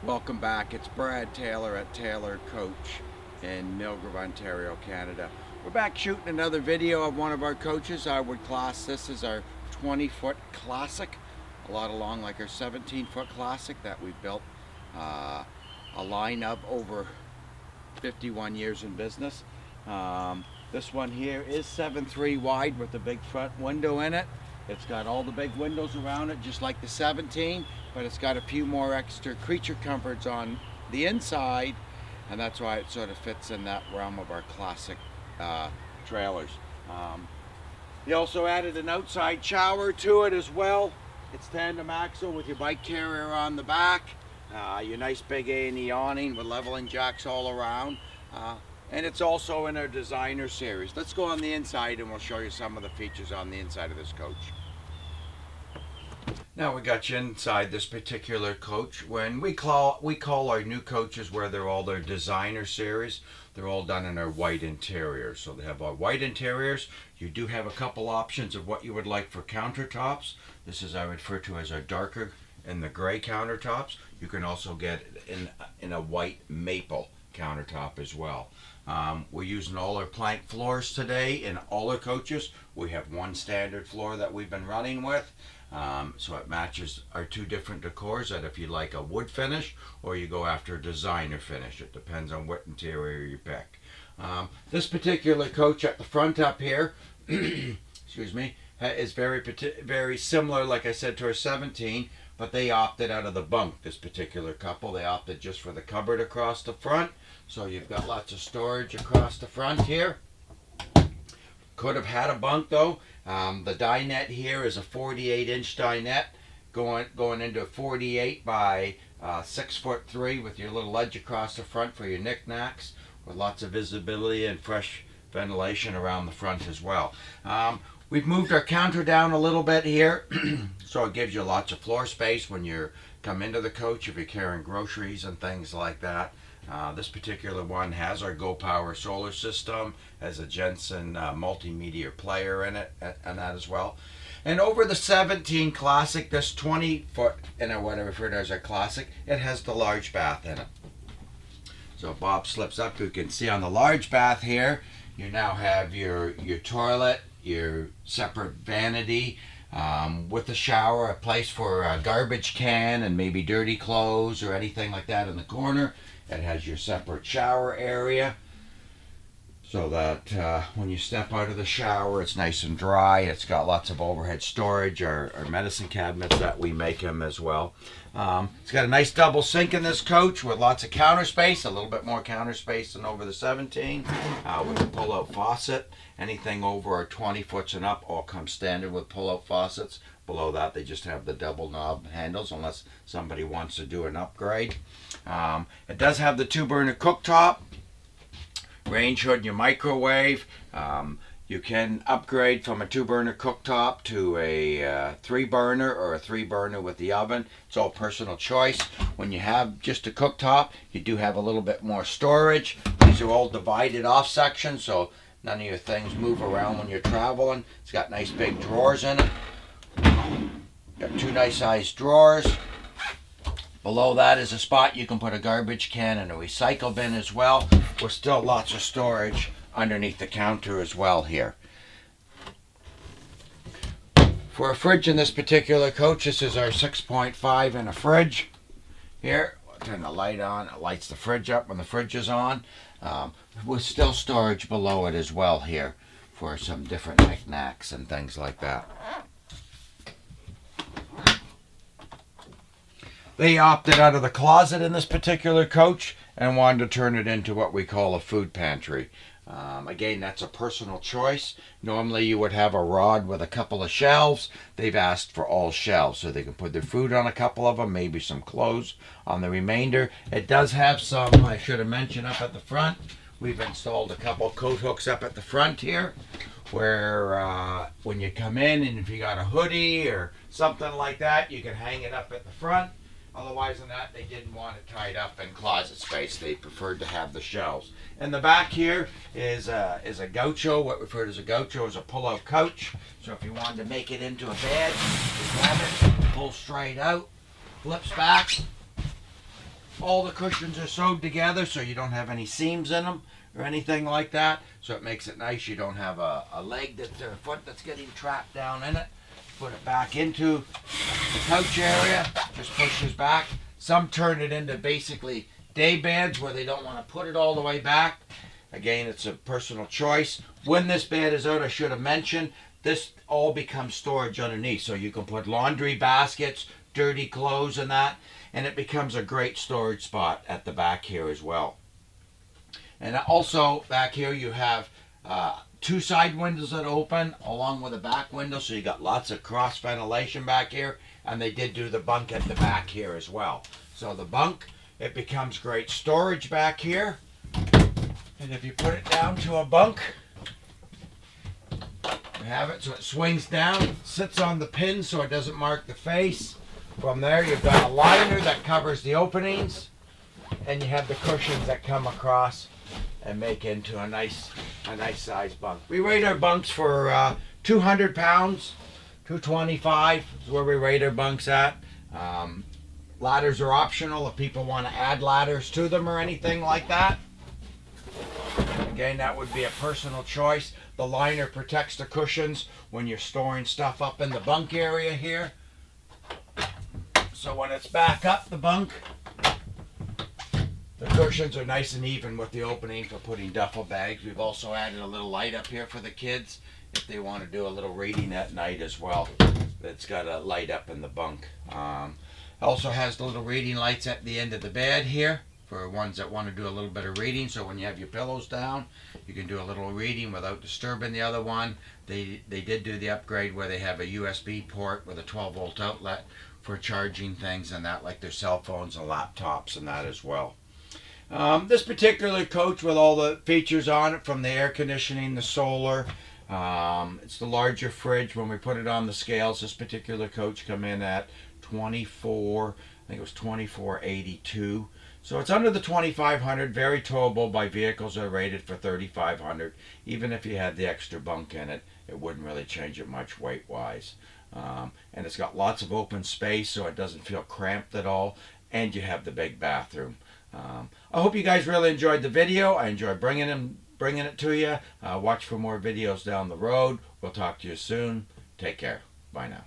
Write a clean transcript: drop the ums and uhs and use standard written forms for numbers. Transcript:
Welcome back. It's Brad Taylor at Taylor Coach in Milgrave, Ontario, Canada. We're back shooting another video of one of our coaches. I would class this as our 20-foot classic, a lot along like our 17-foot classic that we built a line of over 51 years in business. This one here is 7.3 wide with a big front window in it. It's got all the big windows around it, just like the 17, but it's got a few more extra creature comforts on the inside, and that's why it sort of fits in that realm of our classic trailers. They also added an outside shower to it as well. It's tandem axle with your bike carrier on the back, your nice big A&E awning with leveling jacks all around. And it's also in our designer series. Let's go on the inside and we'll show you some of the features on the inside of this coach. Now we got you inside this particular coach. When we call our new coaches where they're all their designer series, they're all done in our white interiors. So they have our white interiors. You do have a couple options of what you would like for countertops. This is I refer to as our darker and the gray countertops. You can also get it in a white maple countertop as well. We're using all our plank floors today in all our coaches. We have one standard floor that we've been running with. So it matches our two different decors, that if you like a wood finish or you go after a designer finish. It depends on what interior you pick. This particular coach at the front up here, excuse me, is very similar, like I said, to our 17, but they opted out of the bunk, this particular couple. They opted just for the cupboard across the front. So you've got lots of storage across the front here. Could have had a bunk though. The dinette here is a 48-inch dinette going into a 48 by 6'3" with your little ledge across the front for your knickknacks, with lots of visibility and fresh ventilation around the front as well. We've moved our counter down a little bit here, so it gives you lots of floor space when you come into the coach if you're carrying groceries and things like that. This particular one has our Go Power solar system, has a Jensen multimedia player in it, and that as well. And over the 17 Classic, this 20-foot, and what I refer to as a Classic, it has the large bath in it. So if Bob slips up, you can see on the large bath here, you now have your toilet, your separate vanity, with the shower, a place for a garbage can and maybe dirty clothes or anything like that in the corner. It has your separate shower area so that when you step out of the shower, it's nice and dry. It's got lots of overhead storage, our medicine cabinets that we make them as well. It's got a nice double sink in this coach with lots of counter space, a little bit more counter space than over the 17. With a pull-out faucet. Anything over our 20 foots and up all comes standard with pull-out faucets. Below that, they just have the double knob handles unless somebody wants to do an upgrade. It does have the 2-burner cooktop, range hood, and your microwave. You can upgrade from a 2-burner cooktop to a 3-burner or a 3-burner with the oven. It's all personal choice. When you have just a cooktop, you do have a little bit more storage. These are all divided off sections, so none of your things move around when you're traveling. It's got nice big drawers in it. Got 2 nice sized drawers. Below that is a spot you can put a garbage can and a recycle bin as well, with still lots of storage underneath the counter as well here. For a fridge in this particular coach, this is our 6.5 in a fridge. Here, I'll turn the light on, it lights the fridge up when the fridge is on, with still storage below it as well here for some different knickknacks and things like that. They opted out of the closet in this particular coach and wanted to turn it into what we call a food pantry. Again, that's a personal choice. Normally you would have a rod with a couple of shelves. They've asked for all shelves so they can put their food on a couple of them, maybe some clothes on the remainder. It does have some, I should have mentioned, up at the front. We've installed a couple coat hooks up at the front here where when you come in and if you got a hoodie or something like that, you can hang it up at the front. Otherwise than that, they didn't want it tied up in closet space. They preferred to have the shelves. In the back here is a gaucho. What referred as a gaucho is a pull-out couch. So if you wanted to make it into a bed, you grab it, pull straight out, flips back, all the cushions are sewed together, so you don't have any seams in them or anything like that. So it makes it nice. You don't have a leg that's or a foot that's getting trapped down in it. Put it back into the couch area. Just pushes back. Some turn it into basically day beds where they don't want to put it all the way back. Again, it's a personal choice. When this bed is out, I should have mentioned, this all becomes storage underneath. So you can put laundry baskets, dirty clothes and that, and it becomes a great storage spot at the back here as well. And also back here you have two side windows that open along with a back window, so you got lots of cross ventilation back here, and they did do the bunk at the back here as well. So the bunk, it becomes great storage back here. And if you put it down to a bunk, you have it so it swings down, sits on the pin so it doesn't mark the face. From there you've got a liner that covers the openings, and you have the cushions that come across and make into a nice size bunk. We rate our bunks for 200 pounds, 225 is where we rate our bunks at. Ladders are optional if people want to add ladders to them or anything like that. Again, that would be a personal choice. The liner protects the cushions when you're storing stuff up in the bunk area here. So when it's back up the bunk, the cushions are nice and even with the opening for putting duffel bags. We've also added a little light up here for the kids if they want to do a little reading at night as well. It's got a light up in the bunk. Also has the little reading lights at the end of the bed here for ones that want to do a little bit of reading. So when you have your pillows down, you can do a little reading without disturbing the other one. They did do the upgrade where they have a USB port with a 12-volt outlet for charging things and that, like their cell phones and laptops and that as well. This particular coach with all the features on it, from the air conditioning, the solar, it's the larger fridge. When we put it on the scales, this particular coach come in at 24, I think it was 2482. So it's under the 2500, very towable by vehicles that are rated for 3500. Even if you had the extra bunk in it, it wouldn't really change it much weight wise. And it's got lots of open space, so it doesn't feel cramped at all. And you have the big bathroom. I hope you guys really enjoyed the video. I enjoyed bringing it to you. Watch for more videos down the road. We'll talk to you soon. Take care. Bye now.